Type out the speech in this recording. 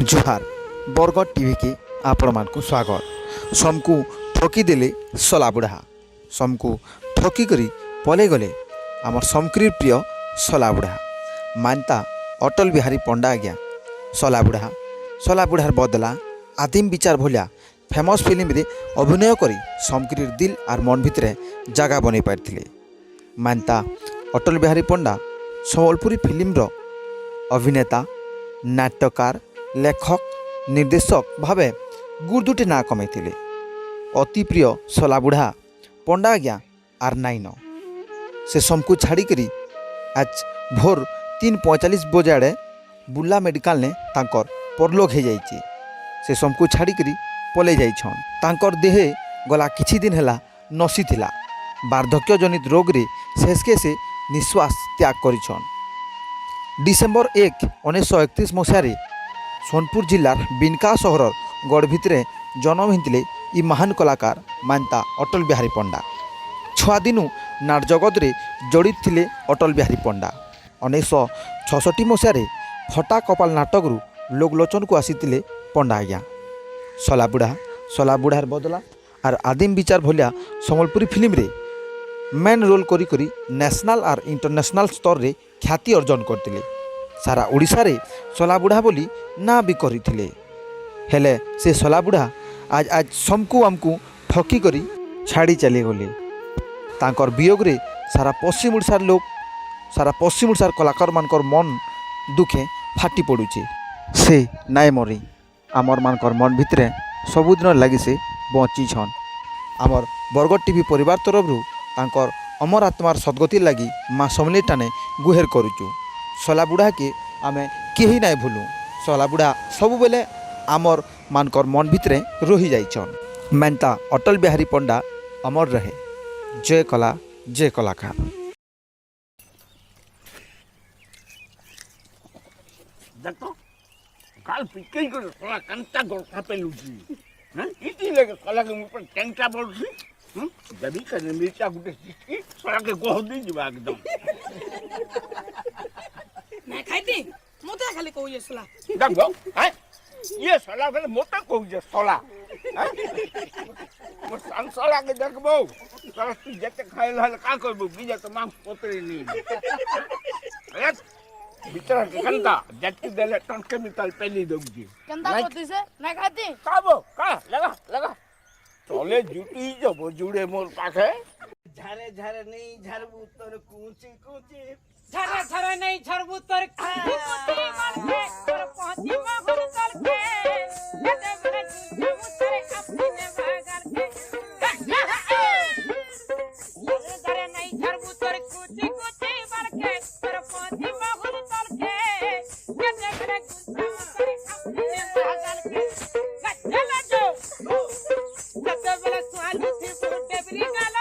जुहार Bargarh TV के आपण मानकु स्वागत। समकु ठकीदेले सला बुढ़ा समकु ठकिकी पले गले आमर समक्रीर प्रिय सला बुढ़ा मानता अटल बिहारी पंडा आज्ञा सला बुढ़ार बदला आदिम विचार भलिया फेमस फिल्म रे अभिनय करी समक्रीर दिल आर मन भितरे जगह बनै पारथिले। मानता अटल बिहारी पंडा सम्बलपुरी फिल्म रो अभिनेता नाट्यकार लेखक निर्देशक भावे गुरुदुटे ना कमाई अति प्रिय सला बुढ़ा पंडा आज्ञा आर नाइन से समकु छाड़ी आज भोर 3:45 बजे आड़े बुला मेडिकल ने तांकर परलोक हो जाइए। से समकु छाड़ी पलै जाइछन। तांकर देहे गला किछि दिन हैला नसी थिला। वार्धक्य जनित रोग रे शेषके से निश्वास त्याग करिछन। डिसेम्बर 1 1931 मसीह सोनपुर जिलार बिनका सहर गढ़ भितरे जन्म होते ई महान कलाकार मानता अटल बिहारी पंडा। छुआ दिनु नाट जगत रे जड़ित थिले अटल बिहारी पंडा। 1966 मसीह फटा कपाल नाटक रु लोकलोचन को आसीतिले पंडा आज्ञा। सला बुढ़ार बदला आर आदिम विचार भलिया सम्बलपुरी फिल्म रे मेन रोल करी नेशनल आर इंटरनेशनल स्तर रे ख्याति अर्जन करतिले। सारा ओडिशा रे सला बुढ़ा बोली ना भी करथिले। हेले से सला बुढ़ा आज समकु आमकु ठकी करी छाड़ी चली गले। तांकर वियोग रे सारा पश्चिम ओडिशार कलाकार मानकर मन दुखे फाटी पड़ुचे। से नाय मरी आमर मानकर मन भितरे सबुदिन लगी से बची छन। आमर बरगढ़ टीवी परिवार तरफ तांकर अमर आत्मार सद्गति लगी माँ समली टाने गुहेर करुचु। सला बुढ़ा के आमे केही नाय भूलू। सला बुढ़ा सब बेले आमर मानकर मन भितरे रही जाइछन। मानता अटल बिहारी पंडा अमर रहे। जय कला जय कलाकार। देखो काल पिके को कला कंटा गोटा पे लुची हैं इती लगे कला के ऊपर टेंटा बोलसी जबी कने मिर्चा गुटे सिकी सला के गोह दी जीवा एकदम मैं खाइती मोटा खाली कहू ये सला देखो हैं ये सला वाले मोटा कहू जे सला हैं मो संसला के देखबो सला तू जते खाइल हल का करबो बीजा तो मांस पोतरी नी अरे बिचारा कंदा जट्टी देले टन केमिकल पेली दोगी कंदा होती से मैं खाती काबो का लगा चले जुटी जब जुड़े मोर पाखे झारे झारे नहीं झरबू तोर कूची कूची झरे झरे नहीं झरबू तोर कुटी मार के तोर पहुंची माहुर कर के जदे बने झूठे मुतरे अपने भागर के झरे झरे नहीं झरबू तोर कुटी कुटी मार के तोर पहुंची माहुर कर के जदे बने झूठे मुतरे अपने भागर के गजला जो जदे बने सुहाली थी फुटे बिरी गाल